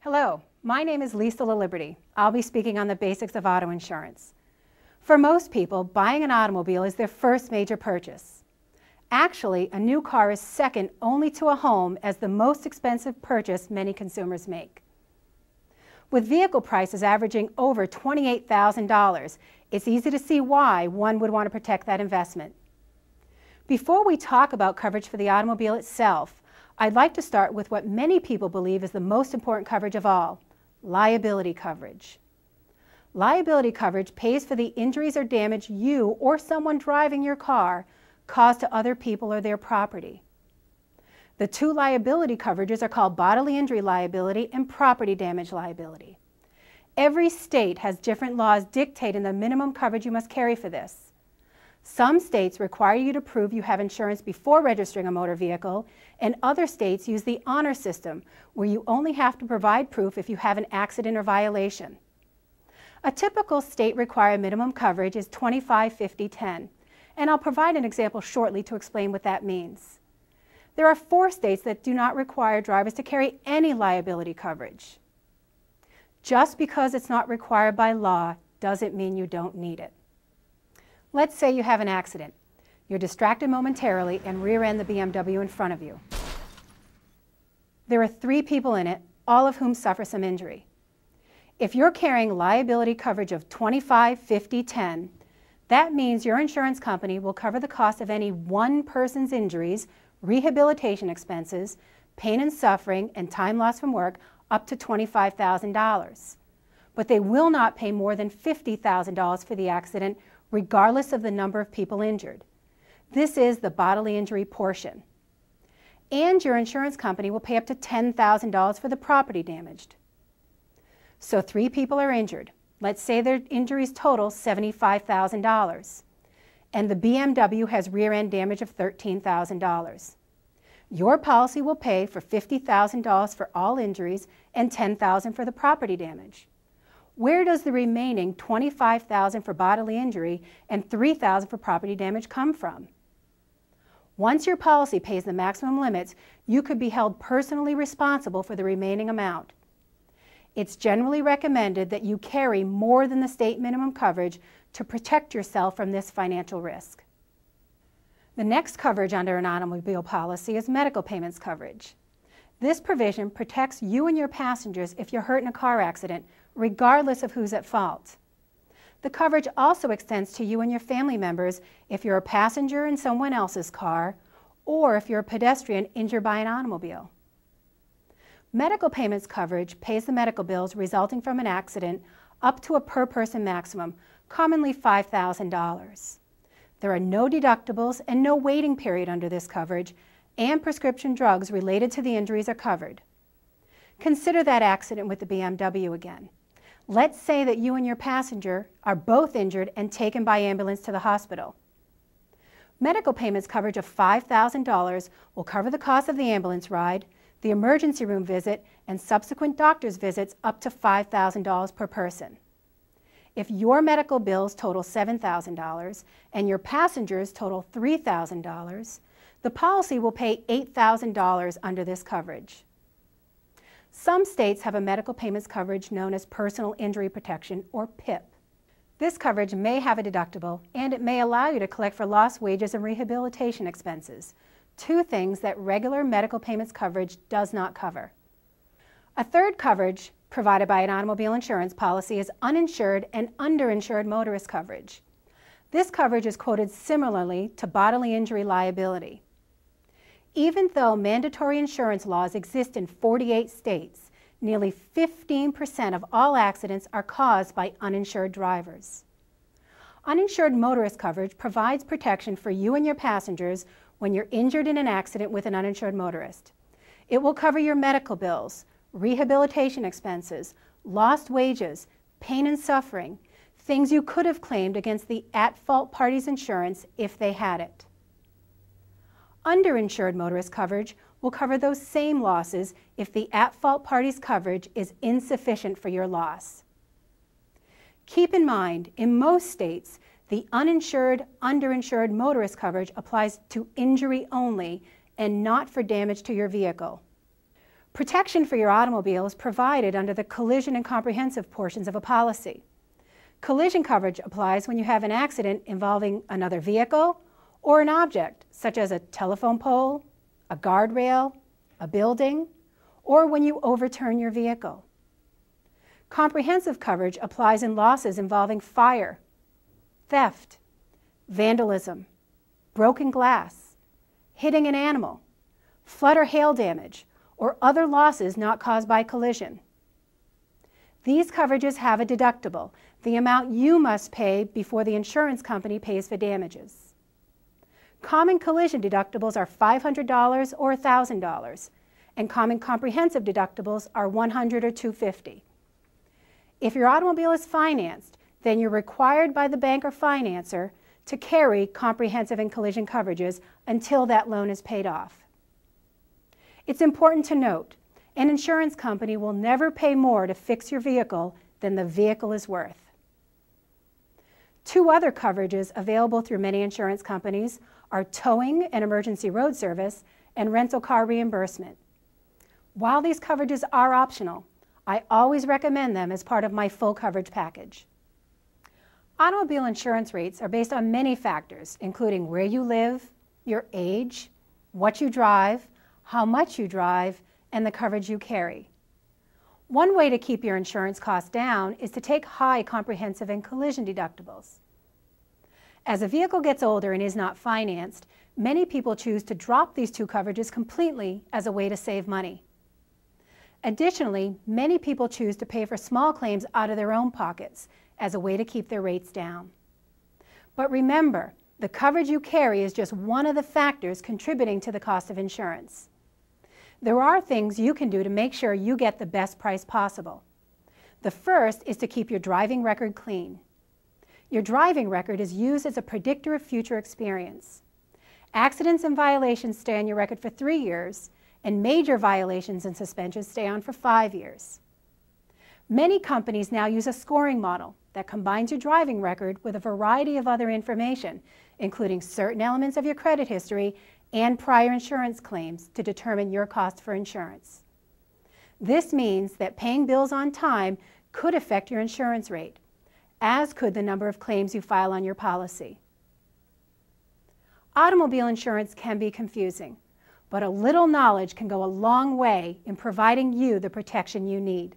Hello, my name is Lisa LaLiberty. I'll be speaking on the basics of auto insurance. For most people, buying an automobile is their first major purchase. Actually, a new car is second only to a home as the most expensive purchase many consumers make. With vehicle prices averaging over $28,000, it's easy to see why one would want to protect that investment. Before we talk about coverage for the automobile itself, I'd like to start with what many people believe is the most important coverage of all, liability coverage. Liability coverage pays for the injuries or damage you or someone driving your car caused to other people or their property. The two liability coverages are called bodily injury liability and property damage liability. Every state has different laws dictating the minimum coverage you must carry for this. Some states require you to prove you have insurance before registering a motor vehicle, and other states use the honor system, where you only have to provide proof if you have an accident or violation. A typical state-required minimum coverage is 25-50-10, and I'll provide an example shortly to explain what that means. There are 4 states that do not require drivers to carry any liability coverage. Just because it's not required by law doesn't mean you don't need it. Let's say you have an accident. You're distracted momentarily and rear-end the BMW in front of you. There are 3 people in it, all of whom suffer some injury. If you're carrying liability coverage of 25-50-10, that means your insurance company will cover the cost of any one person's injuries, rehabilitation expenses, pain and suffering, and time lost from work up to $25,000. But they will not pay more than $50,000 for the accident, regardless of the number of people injured. This is the bodily injury portion. And your insurance company will pay up to $10,000 for the property damaged. So 3 people are injured. Let's say their injuries total $75,000. And the BMW has rear-end damage of $13,000. Your policy will pay for $50,000 for all injuries and $10,000 for the property damage. Where does the remaining $25,000 for bodily injury and $3,000 for property damage come from? Once your policy pays the maximum limits, you could be held personally responsible for the remaining amount. It's generally recommended that you carry more than the state minimum coverage to protect yourself from this financial risk. The next coverage under an automobile policy is medical payments coverage. This provision protects you and your passengers if you're hurt in a car accident, regardless of who's at fault. The coverage also extends to you and your family members if you're a passenger in someone else's car or if you're a pedestrian injured by an automobile. Medical payments coverage pays the medical bills resulting from an accident up to a per-person maximum, commonly $5,000. There are no deductibles and no waiting period under this coverage, and prescription drugs related to the injuries are covered. Consider that accident with the BMW again. Let's say that you and your passenger are both injured and taken by ambulance to the hospital. Medical payments coverage of $5,000 will cover the cost of the ambulance ride, the emergency room visit, and subsequent doctor's visits up to $5,000 per person. If your medical bills total $7,000 and your passengers total $3,000, the policy will pay $8,000 under this coverage. Some states have a medical payments coverage known as Personal Injury Protection, or PIP. This coverage may have a deductible, and it may allow you to collect for lost wages and rehabilitation expenses, 2 things that regular medical payments coverage does not cover. A third coverage provided by an automobile insurance policy is uninsured and underinsured motorist coverage. This coverage is quoted similarly to bodily injury liability. Even though mandatory insurance laws exist in 48 states, nearly 15% of all accidents are caused by uninsured drivers. Uninsured motorist coverage provides protection for you and your passengers when you're injured in an accident with an uninsured motorist. It will cover your medical bills, rehabilitation expenses, lost wages, pain and suffering, things you could have claimed against the at-fault party's insurance if they had it. Underinsured motorist coverage will cover those same losses if the at-fault party's coverage is insufficient for your loss. Keep in mind, in most states, the uninsured, underinsured motorist coverage applies to injury only and not for damage to your vehicle. Protection for your automobile is provided under the collision and comprehensive portions of a policy. Collision coverage applies when you have an accident involving another vehicle or an object, such as a telephone pole, a guardrail, a building, or when you overturn your vehicle. Comprehensive coverage applies in losses involving fire, theft, vandalism, broken glass, hitting an animal, flood or hail damage, or other losses not caused by collision. These coverages have a deductible, the amount you must pay before the insurance company pays for damages. Common collision deductibles are $500 or $1,000, and common comprehensive deductibles are $100 or $250. If your automobile is financed, then you're required by the bank or financer to carry comprehensive and collision coverages until that loan is paid off. It's important to note, an insurance company will never pay more to fix your vehicle than the vehicle is worth. Two other coverages available through many insurance companies are towing and emergency road service and rental car reimbursement. While these coverages are optional, I always recommend them as part of my full coverage package. Automobile insurance rates are based on many factors, including where you live, your age, what you drive, how much you drive, and the coverage you carry. One way to keep your insurance costs down is to take high comprehensive and collision deductibles. As a vehicle gets older and is not financed, many people choose to drop these two coverages completely as a way to save money. Additionally, many people choose to pay for small claims out of their own pockets as a way to keep their rates down. But remember, the coverage you carry is just one of the factors contributing to the cost of insurance. There are things you can do to make sure you get the best price possible. The first is to keep your driving record clean. Your driving record is used as a predictor of future experience. Accidents and violations stay on your record for 3 years, and major violations and suspensions stay on for 5 years. Many companies now use a scoring model that combines your driving record with a variety of other information, including certain elements of your credit history and prior insurance claims to determine your cost for insurance. This means that paying bills on time could affect your insurance rate, as could the number of claims you file on your policy. Automobile insurance can be confusing, but a little knowledge can go a long way in providing you the protection you need.